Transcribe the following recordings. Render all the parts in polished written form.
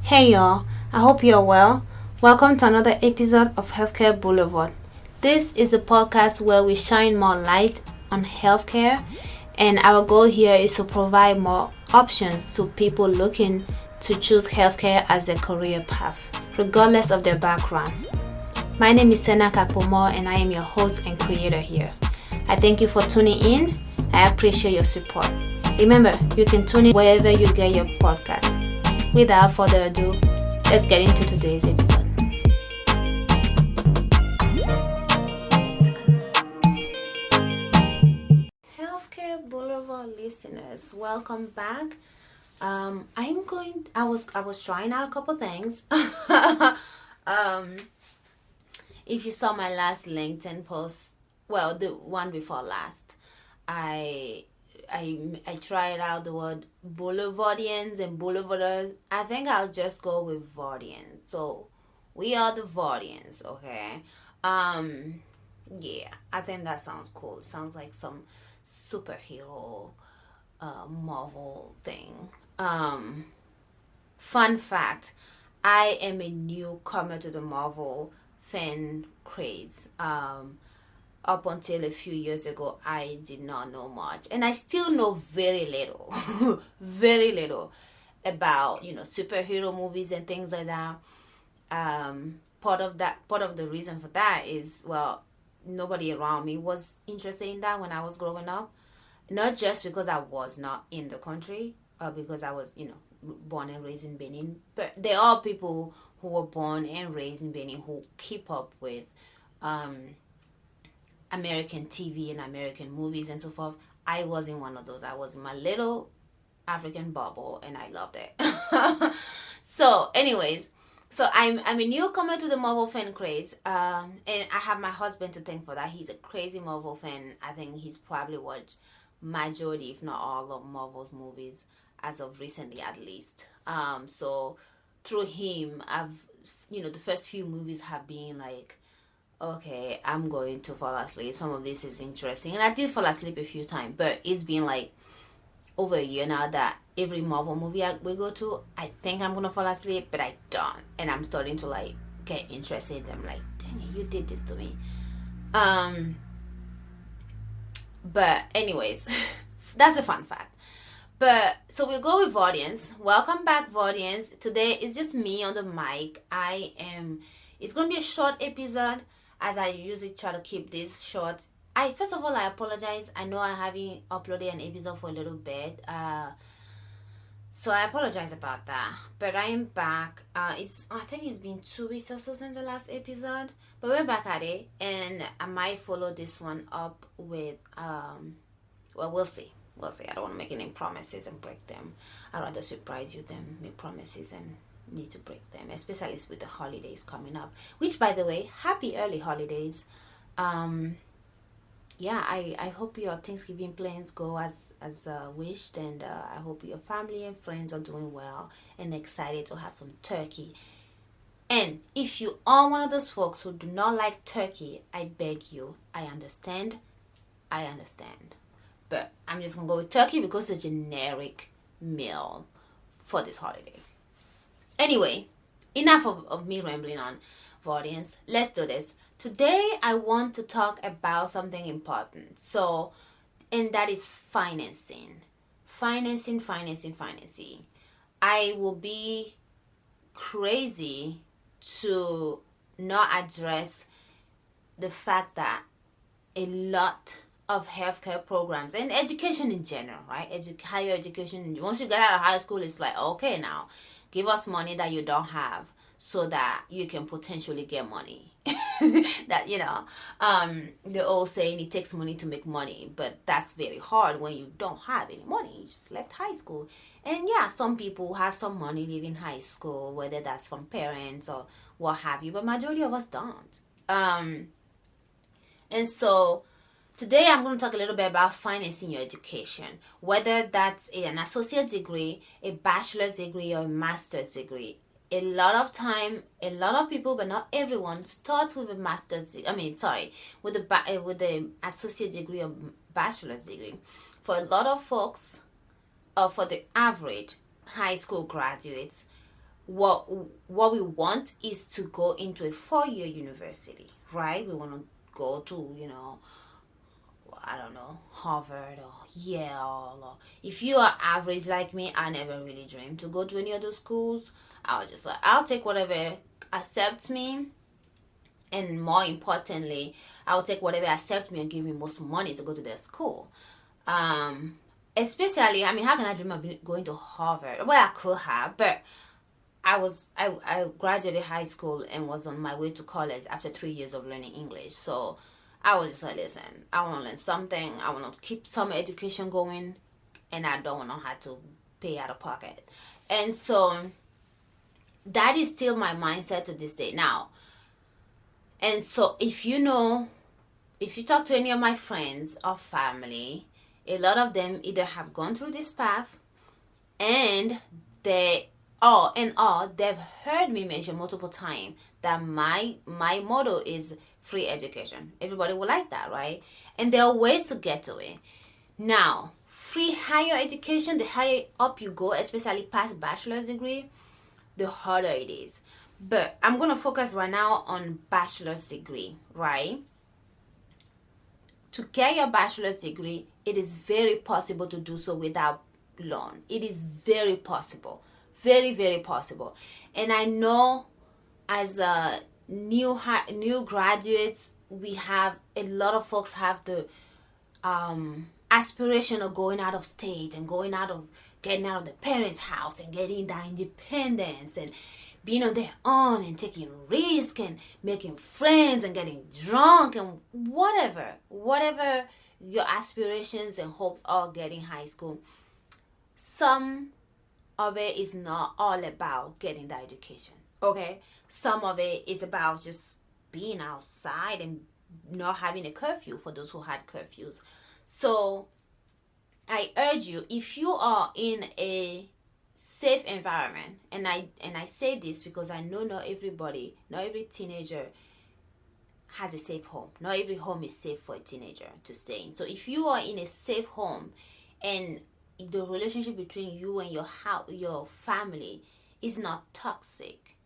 Hey y'all, I hope you're well. Welcome to another episode of Healthcare Boulevard. This is a podcast where we shine more light on healthcare, and our goal here is to provide more options to people looking to choose healthcare as a career path, regardless of their background. My name is Sena Kakpomo, and I am your host and creator here. I thank you for tuning in. I appreciate your support. Remember, you can tune in wherever you get your podcast. Without further ado, let's get into today's episode. Healthcare Boulevard listeners, welcome back. I was trying out a couple things. If you saw my last LinkedIn post, well, the one before last, I tried out the word Boulevardians and Boulevarders. I think I'll just go with Vardians. So we are the Vardians, okay? Yeah, I think that sounds cool. It sounds like some superhero Marvel thing. Fun fact, I am a newcomer to the Marvel fan craze. Up until a few years ago, I did not know much, and I still know very little, very little about superhero movies and things like that. Part of the reason for that is, well, nobody around me was interested in that when I was growing up. Not just because I was not in the country, or because I was born and raised in Benin, but there are people who were born and raised in Benin who keep up with American TV and American movies and so forth. I wasn't one of those. I was in my little African bubble, and I loved it. So, anyways, I'm a newcomer to the Marvel fan craze, and I have my husband to thank for that. He's a crazy Marvel fan. I think he's probably watched majority, if not all, of Marvel's movies as of recently, at least. So through him, the first few movies have been like, okay, I'm going to fall asleep. Some of this is interesting. And I did fall asleep a few times, but it's been like over a year now that every Marvel movie we go to, I think I'm going to fall asleep, but I don't. And I'm starting to like get interested in them. Like, dang it, you did this to me. But anyways, that's a fun fact. But so we'll go with Vardians. Welcome back, Vardians. Today it's just me on the mic. It's going to be a short episode, as I usually try to keep this short. First of all, I apologize. I know I haven't uploaded an episode for a little bit. So I apologize about that. But I am back. I think it's been 2 weeks or so since the last episode. But we're back at it. And I might follow this one up with, well, we'll see. We'll see. I don't want to make any promises and break them. I'd rather surprise you than make promises and need to break them, especially with the holidays coming up, which, by the way, happy early holidays. I hope your Thanksgiving plans go as wished, and I hope your family and friends are doing well and excited to have some turkey. And if you are one of those folks who do not like turkey, I beg you, I understand, but I'm just gonna go with turkey because it's a generic meal for this holiday. Anyway, enough of me rambling on, Vardians. Let's do this. Today, I want to talk about something important. And that is financing. Financing. I will be crazy to not address the fact that a lot of healthcare programs and education in general, right? Higher education, once you get out of high school, it's like, okay, now give us money that you don't have so that you can potentially get money. That, the old saying, it takes money to make money, but that's very hard when you don't have any money. You just left high school. And yeah, some people have some money leaving high school, whether that's from parents or what have you, but majority of us don't. And so today I'm going to talk a little bit about financing your education, whether that's an associate degree, a bachelor's degree, or a master's degree. A lot of people, but not everyone, starts with a with the associate degree or bachelor's degree. For a lot of folks, or for the average high school graduates, what we want is to go into a 4-year university, right? We want to go to, I don't know, Harvard or Yale. Or if you are average like me, I never really dreamed to go to any of those schools. I was just like, I'll take whatever accepts me, and more importantly, I'll take whatever accepts me and give me most money to go to their school. Especially, I mean, how can I dream of going to Harvard? Well, I could have, but I graduated high school and was on my way to college after 3 years of learning English. So I was just like, listen, I want to learn something. I want to keep some education going, and I don't want to have to pay out of pocket. And so that is still my mindset to this day now. And so if you talk to any of my friends or family, a lot of them either have gone through this path, and they've heard me mention multiple times that my motto is free education. Everybody will like that, right? And there are ways to get to it. Now, free higher education, the higher up you go, especially past bachelor's degree, the harder it is. But I'm going to focus right now on bachelor's degree, right? To get your bachelor's degree, it is very possible to do so without loan. It is very possible. Very, very possible. And I know as a new graduates, we have a lot of folks have the aspiration of going out of state and getting out of the parents' house and getting that independence and being on their own and taking risks and making friends and getting drunk and whatever your aspirations and hopes are getting high school. Some of it is not all about getting the education, okay? Some of it is about just being outside and not having a curfew for those who had curfews. So I urge you, if you are in a safe environment, and I say this because I know not every teenager has a safe home. Not every home is safe for a teenager to stay in. So if you are in a safe home and the relationship between you and your family is not toxic,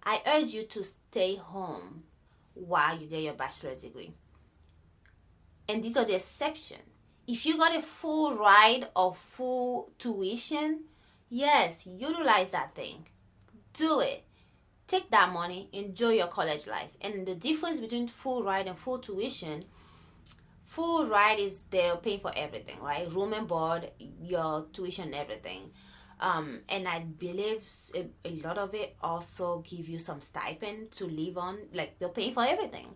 I urge you to stay home while you get your bachelor's degree. And these are the exceptions. If you got a full ride or full tuition, yes, utilize that thing. Do it. Take that money, enjoy your college life. And the difference between full ride and full tuition, full ride is they're paying for everything, right? Room and board, your tuition, everything. And I believe a lot of it also give you some stipend to live on. Like, they're paying for everything.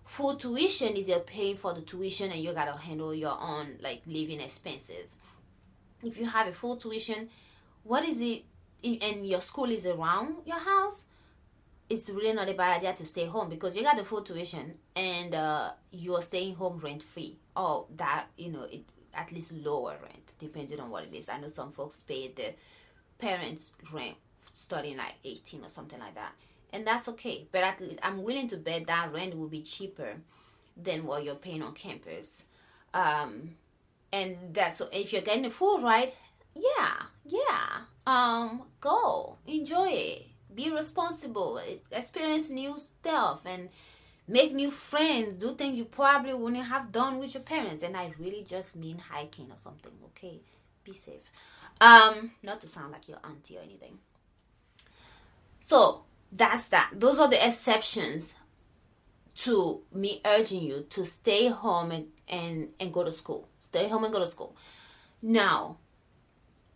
Full tuition is they're paying for the tuition and you gotta handle your own, like, living expenses. If you have a full tuition, what is it, and your school is around your house, it's really not a bad idea to stay home because you got the full tuition and you're staying home rent-free. Or that, it, at least lower rent, depending on what it is. I know some folks pay the parents' rent starting like 18 or something like that. And that's okay. But at least I'm willing to bet that rent will be cheaper than what you're paying on campus. And that's, so if you're getting a full ride, go enjoy it, be responsible, experience new stuff, and make new friends, do things you probably wouldn't have done with your parents. And I really just mean hiking or something, okay? Be safe. Not to sound like your auntie or anything. So that's that. Those are the exceptions to me urging you to stay home and go to school. Stay home and go to school. Now,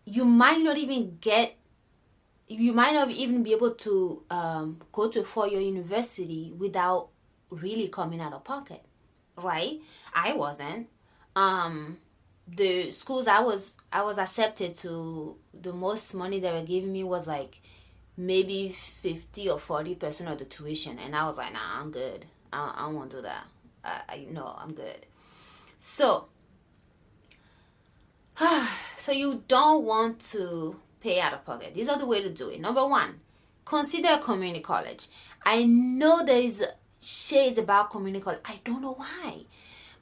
you might not even be able to go to a 4-year university without really coming out of pocket, right? I wasn't. The schools I was accepted to, the most money they were giving me was like maybe 50 or 40% of the tuition, and I was like, nah, I'm good. I don't want to do that. I'm good. So you don't want to pay out of pocket. These are the way to do it. Number one, consider a community college. I know there is shades about community college. I don't know why.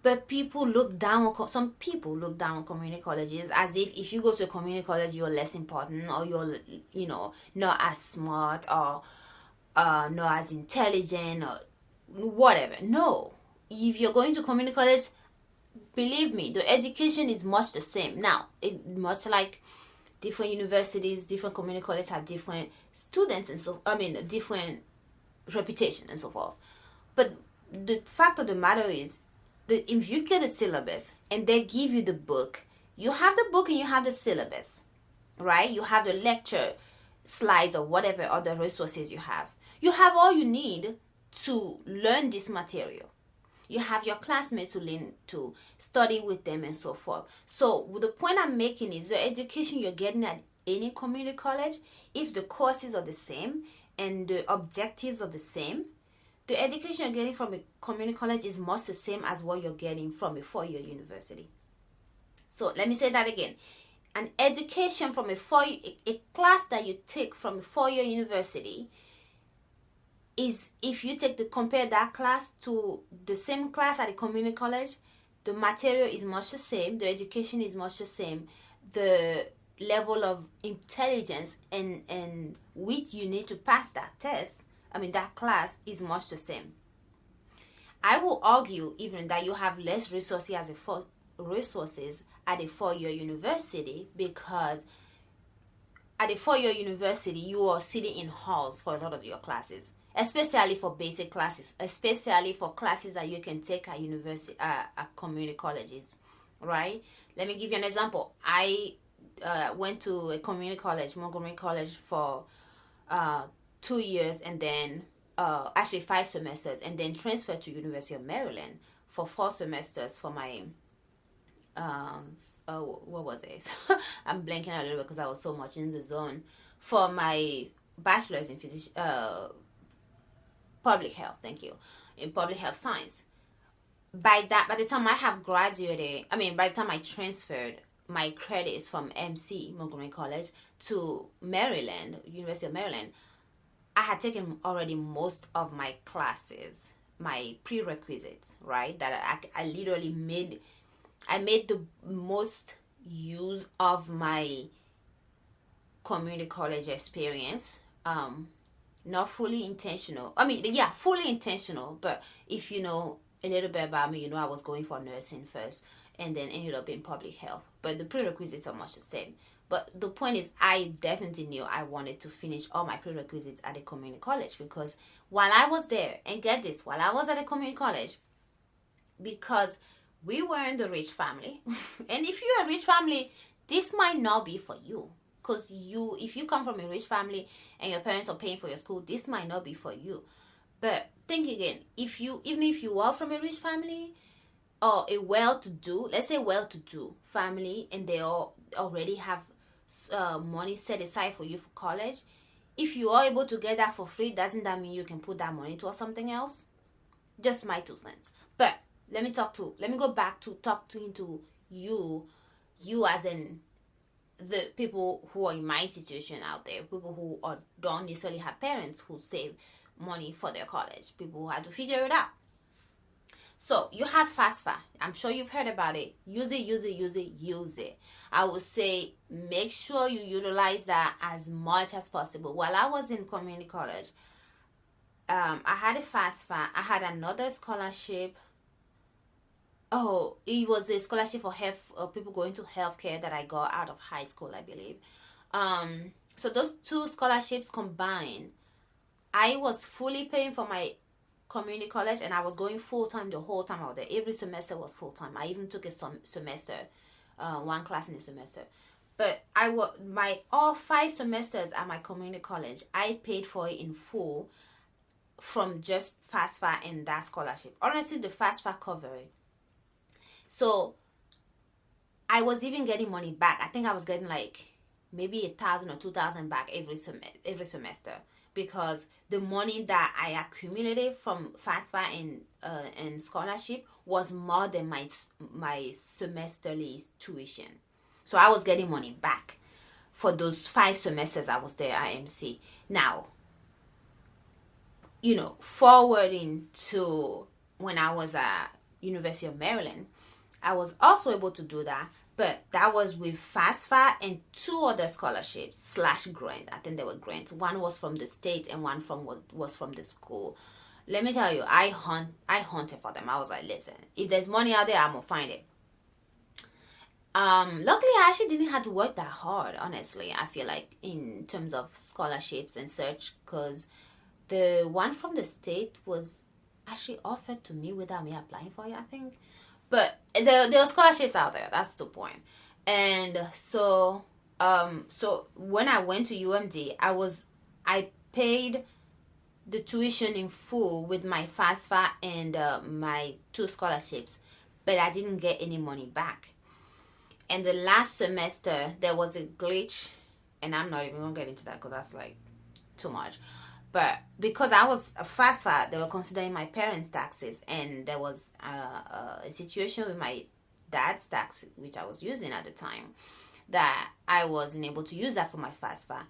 But people look down on, some people look down on community colleges as if you go to a community college, you're less important, or you're, not as smart, or not as intelligent, or whatever. No. If you're going to community college, believe me, the education is much the same. Now, much like different universities, different community colleges have different students, and different reputation and so forth. But the fact of the matter is, if you get a syllabus and they give you the book, you have the book and you have the syllabus, right? You have the lecture slides or whatever other resources you have. You have all you need to learn this material. You have your classmates to learn, to study with them, and so forth. So the point I'm making is, the education you're getting at any community college, if the courses are the same and the objectives are the same, the education you're getting from a community college is much the same as what you're getting from a 4-year university. So let me say that again. An education from a class that you take from a 4-year university is, if you compare that class to the same class at a community college, the material is much the same, the education is much the same, the level of intelligence and wit you need to pass that test, that class, is much the same. I will argue even that you have less resources at a 4-year university, because at a 4-year university you are sitting in halls for a lot of your classes, especially for basic classes, especially for classes that you can take at university, at community colleges, right? Let me give you an example. I went to a community college, Montgomery College, for 2 years, and then actually 5 semesters, and then transferred to University of Maryland for 4 semesters for my what was it? I'm blanking out a little bit because I was so much in the zone, for my bachelor's in public health. Thank you. In public health science. By the time I have graduated, by the time I transferred my credits from MC, Montgomery College, to Maryland, University of Maryland, I had taken already most of my classes, my prerequisites, right? That I literally made the most use of my community college experience. Not fully intentional. Fully intentional, but if you know a little bit about me, I was going for nursing first and then ended up in public health. But the prerequisites are much the same. But the point is, I definitely knew I wanted to finish all my prerequisites at a community college, because while I was there, and get this, while I was at a community college, because we were in the rich family, and if you're a rich family, this might not be for you. Because if you come from a rich family and your parents are paying for your school, this might not be for you. But think again, even if you are from a rich family, or a well-to-do family, and they all already have money set aside for you for college, if you are able to get that for free, doesn't that mean you can put that money towards something else? Just my 2 cents. But let me go back to talking to you as in the people who are in my situation out there, people who don't necessarily have parents who save money for their college, people who had to figure it out. So you have FAFSA. I'm sure you've heard about it. Use it. I would say make sure you utilize that as much as possible. While I was in community college, I had a FAFSA. I had another scholarship. Oh, it was a scholarship for people going to healthcare that I got out of high school, I believe. So those 2 scholarships combined, I was fully paying for my community college, and I was going full-time the whole time I was there. Every semester was full-time. I even took a semester, 1 class in a semester. But all 5 semesters at my community college, I paid for it in full from just FAFSA and that scholarship. Honestly, the FAFSA covered it. So I was even getting money back. I think I was getting like maybe 1,000 or 2,000 back every semester, because the money that I accumulated from FAFSA and scholarship was more than my semesterly tuition. So I was getting money back for those 5 semesters I was there at MC. Now, forwarding to when I was at University of Maryland, I was also able to do that, but that was with FAFSA and 2 other scholarships slash grant. I think they were grants. One was from the state and one was from the school. Let me tell you, I hunted for them. I was like, listen, if there's money out there, I'm gonna find it. Luckily, I actually didn't have to work that hard, honestly. I feel like in terms of scholarships and such, because the one from the state was actually offered to me without me applying for it, I think. But there are scholarships out there. That's the point. And so when I went to UMD, I paid the tuition in full with my FAFSA and my 2 scholarships, but I didn't get any money back. And the last semester, there was a glitch, and I'm not even going to get into that because that's like too much. But because I was a FAFSA, they were considering my parents' taxes, and there was a situation with my dad's tax, which I was using at the time, that I wasn't able to use that for my FAFSA.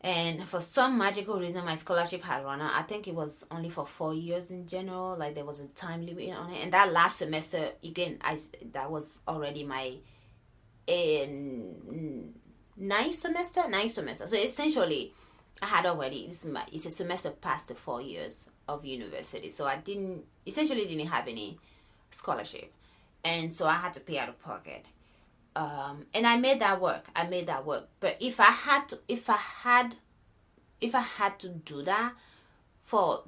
And for some magical reason, my scholarship had run out. I think it was only for 4 years in general. Like, there was a time limit on it. And that last semester, again, that was already my ninth semester. So essentially, I had already, it's a semester past the 4 years of university. So I essentially didn't have any scholarship. And so I had to pay out of pocket. And I made that work. But if I had to do that for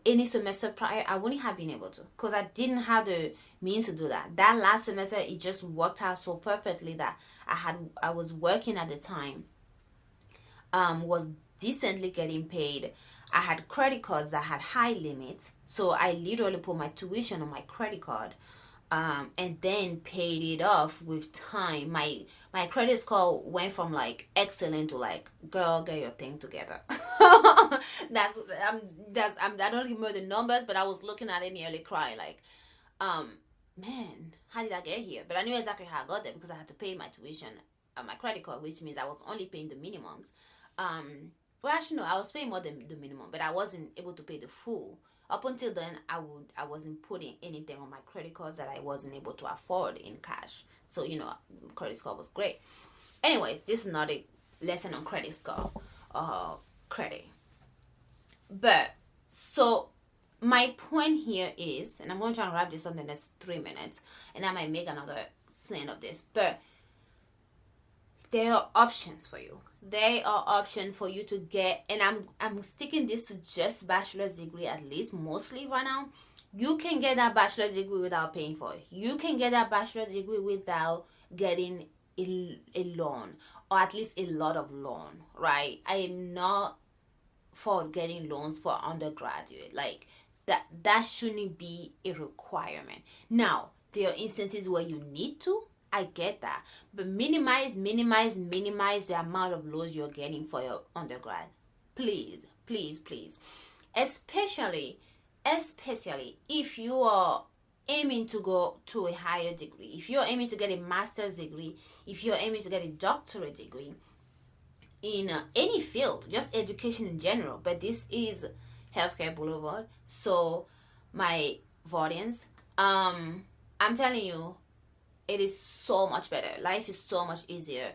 any semester prior, I wouldn't have been able to, because I didn't have the means to do that. That last semester, it just worked out so perfectly that I was working at the time, was decently getting paid. I had credit cards that had high limits, so I literally put my tuition on my credit card, and then paid it off with time. My credit score went from like excellent to like, girl, get your thing together. I don't remember the numbers, but I was looking at it nearly crying like, man, how did I get here? But I knew exactly how I got there, because I had to pay my tuition on my credit card, which means I was only paying the minimums. Well, actually, no, I was paying more than the minimum, but I wasn't able to pay the full. Up until then, I wasn't putting anything on my credit cards that I wasn't able to afford in cash. So, credit score was great. Anyways, this is not a lesson on credit score or credit. But, so, my point here is, and I'm going to try and wrap this up in the next 3 minutes, and I might make another scene of this, but there are options for you. There are options for you to get, and I'm sticking this to just bachelor's degree, at least mostly right now. You can get that bachelor's degree without paying for it. You can get that bachelor's degree without getting a loan, or at least a lot of loan, right? I am not for getting loans for undergraduate. Like, that shouldn't be a requirement. Now, there are instances where you need to. I get that. But minimize the amount of loans you're getting for your undergrad. Please. Especially if you are aiming to go to a higher degree. If you're aiming to get a master's degree, if you're aiming to get a doctorate degree in any field, just education in general. But this is Healthcare Boulevard. So, my Vardians, I'm telling you, it is so much better. Life is so much easier,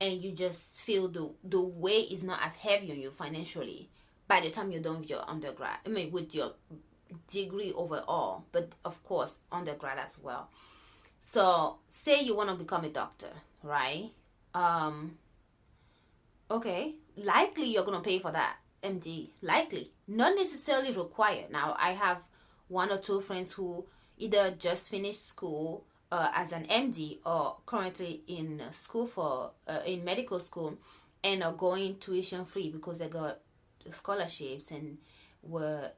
and you just feel the weight is not as heavy on you financially by the time you're done with your undergrad. I mean, with your degree overall, but of course undergrad as well. So, say you want to become a doctor, right? Okay, likely you're gonna pay for that MD. Likely, not necessarily required. Now, I have 1 or 2 friends who either just finished school as an MD, or currently in school in medical school, and are going tuition free because they got scholarships. And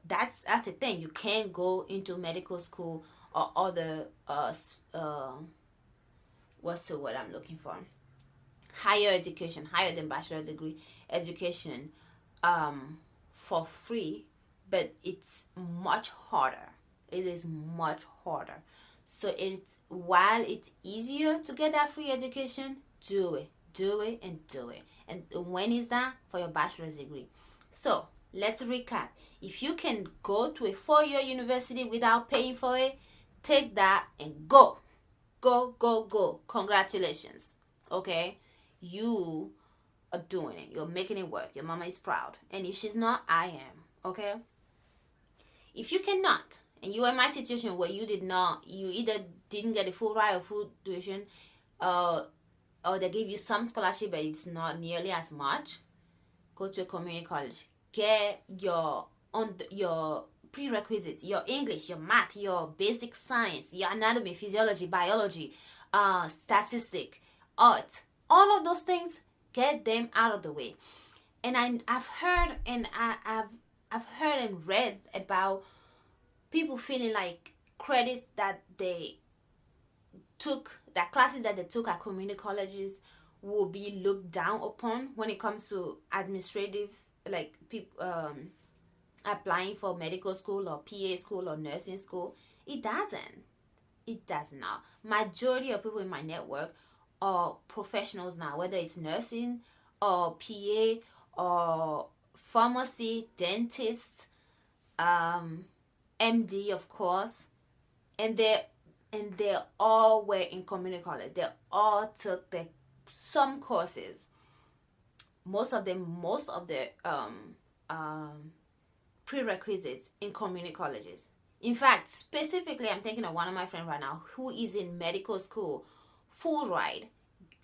that's the thing. You can't go into medical school or other what's the word I'm looking for? Higher education, higher than bachelor's degree education, for free, but it's much harder. It is much harder. So while it's easier to get that free education, do it. And when is that? For your bachelor's degree. So let's recap. If you can go to a 4-year university without paying for it, take that and go. Go. Congratulations. Okay? You are doing it. You're making it work. Your mama is proud. And if she's not, I am. Okay? If you cannot, and you are in my situation where you either didn't get a full ride or full tuition, or they give you some scholarship but it's not nearly as much, go to a community college. Get your prerequisites, your English, your math, your basic science, your anatomy, physiology, biology, statistics, art, all of those things. Get them out of the way. And I've heard and read about people feeling like credits that classes that they took at community colleges will be looked down upon when it comes to administrative, like people applying for medical school or PA school or nursing school. It doesn't. It does not. Majority of people in my network are professionals now, whether it's nursing or PA or pharmacy, dentists, MD, of course, and they all were in community college. They all took some courses. Most of the prerequisites in community colleges. In fact, specifically, I'm thinking of one of my friends right now who is in medical school, full ride,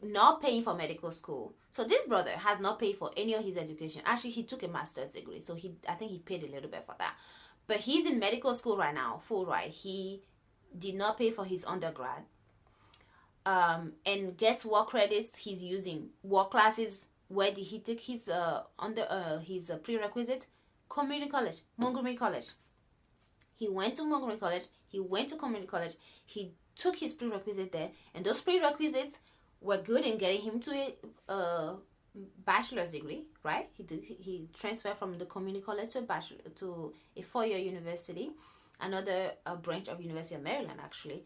not paying for medical school. So this brother has not paid for any of his education. Actually, he took a master's degree, so I think he paid a little bit for that. But he's in medical school right now, full ride. He did not pay for his undergrad. And guess what credits he's using? What classes? Where did he take his prerequisites? Community college, Montgomery College. He went to Montgomery College. He went to community college. He took his prerequisite there, and those prerequisites were good in getting him to a bachelor's degree. Right? He transferred from the community college to a 4-year university, another branch of University of Maryland actually.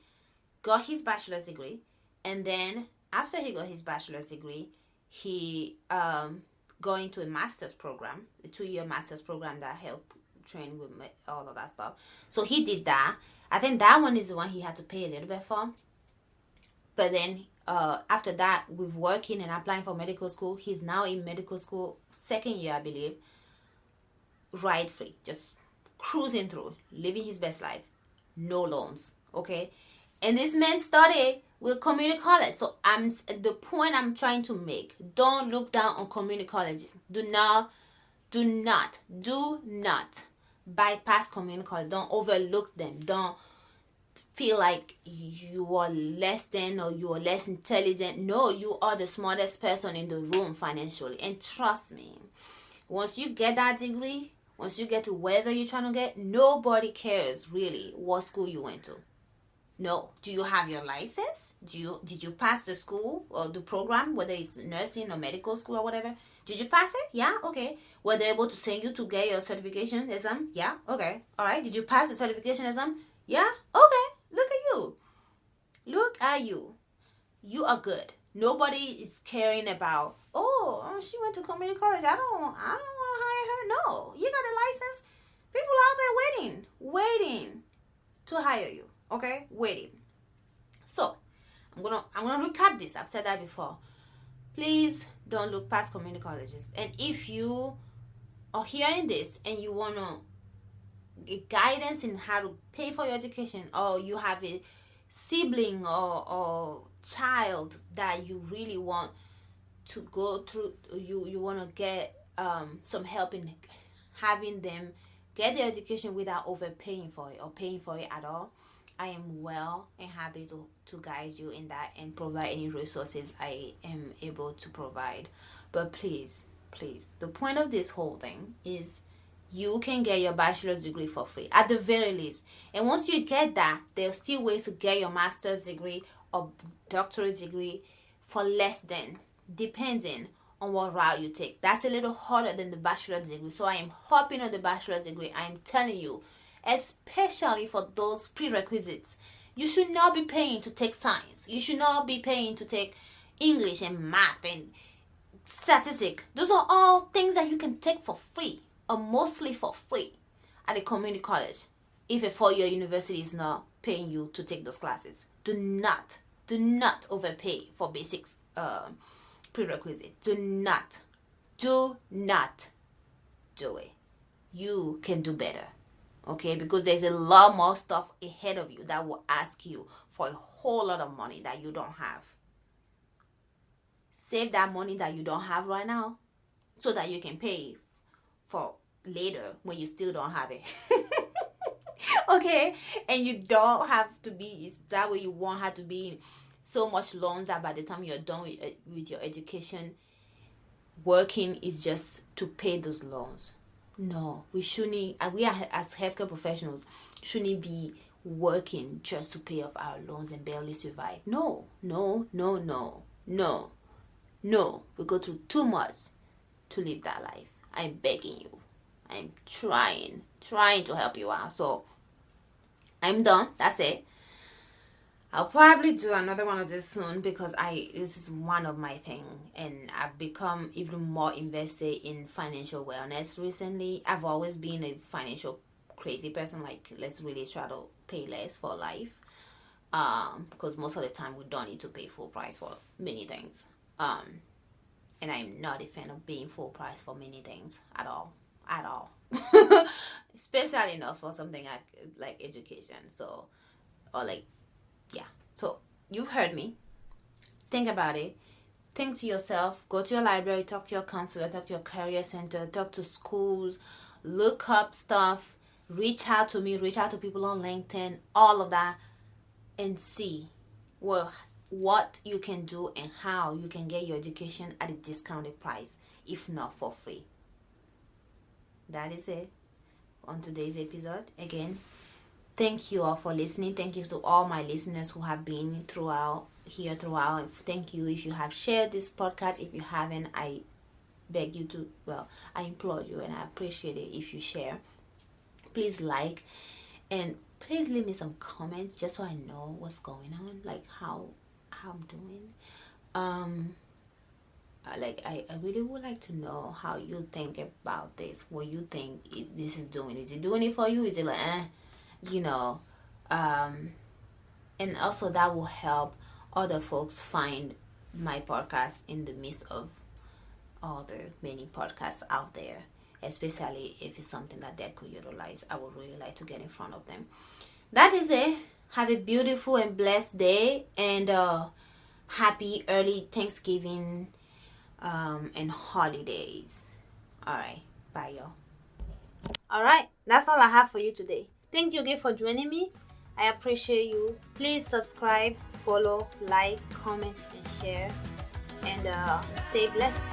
Got his bachelor's degree, and then after he got his bachelor's degree, he got into a master's program, a 2-year master's program that helped train with all of that stuff. So he did that. I think that one is the one he had to pay a little bit for. But then after that, with working and applying for medical school, he's now in medical school, 2nd year, I believe, ride free, just cruising through, living his best life, no loans, okay? And this man started with community college. So the point I'm trying to make, don't look down on community colleges. Do not bypass community college. Don't overlook them. Don't feel like you are less than or you are less intelligent. No, you are the smartest person in the room financially. And trust me, once you get that degree, once you get to wherever you're trying to get, nobody cares really what school you went to. No. Do you have your license? Did you pass the school or the program, whether it's nursing or medical school or whatever? Did you pass it? Yeah? Okay. Were they able to send you to get your certification exam? Yeah? Okay. All right. Did you pass the certification exam? Yeah? Okay. Look at you. Look at you. You are good. Nobody is caring about, oh, she went to community college. I don't want to hire her. No. You got a license. People out there waiting to hire you. Okay? Waiting. So, I'm gonna recap this. I've said that before. Please don't look past community colleges. And if you are hearing this and you want to get guidance in how to pay for your education, or you have a sibling or child that you really want to go through, you want to get some help in having them get their education without overpaying for it or paying for it at all, I am well and happy to guide you in that and provide any resources I am able to provide. But please, the point of this whole thing is you can get your bachelor's degree for free, at the very least. And once you get that, there are still ways to get your master's degree or doctorate degree for less than, depending on what route you take. That's a little harder than the bachelor's degree. So I am hopping on the bachelor's degree. I am telling you, especially for those prerequisites, you should not be paying to take science. You should not be paying to take English and math and statistics. Those are all things that you can take for free, or mostly for free, at a community college. if a 4-year university is not paying you to take those classes. Do not overpay for basics prerequisites. Do not do it. You can do better, okay? Because there's a lot more stuff ahead of you that will ask you for a whole lot of money that you don't have. Save that money that you don't have right now so that you can pay for later when you still don't have it. Okay? And you don't have to be that way. You won't have to be in so much loans that by the time you're done with your education, working is just to pay those loans. No, we shouldn't. We are, as healthcare professionals, shouldn't be working just to pay off our loans and barely survive. No. We go through too much to live that life. I'm begging you. I'm trying to help you out. So I'm done. That's it. I'll probably do another one of this soon because this is one of my thing, and I've become even more invested in financial wellness recently. I've always been a financial crazy person, like let's really try to pay less for life, because most of the time we don't need to pay full price for many things, and I'm not a fan of paying full price for many things at all especially not for something like education. So, or like, yeah. So you've heard me. Think about it. Think to yourself. Go to your library. Talk to your counselor. Talk to your career center. Talk to schools. Look up stuff. Reach out to me. Reach out to people on LinkedIn. All of that, and see what you can do and how you can get your education at a discounted price, if not for free. That is it on today's episode. Again, thank you all for listening. Thank you to all my listeners who have been throughout. Thank you if you have shared this podcast. If you haven't, I beg you to, I implore you, and I appreciate it if you share. Please like, and please leave me some comments just so I know what's going on, like how I'm doing. I really would like to know how you think about this. What you think this is doing? Is it doing it for you? Is it like, and also that will help other folks find my podcast in the midst of other many podcasts out there, especially if it's something that they could utilize. I would really like to get in front of them. That is it. Have a beautiful and blessed day, and happy early Thanksgiving and holidays. Alright, bye y'all. Alright, that's all I have for you today. Thank you again for joining me. I appreciate you. Please subscribe, follow, like, comment, and share, and stay blessed.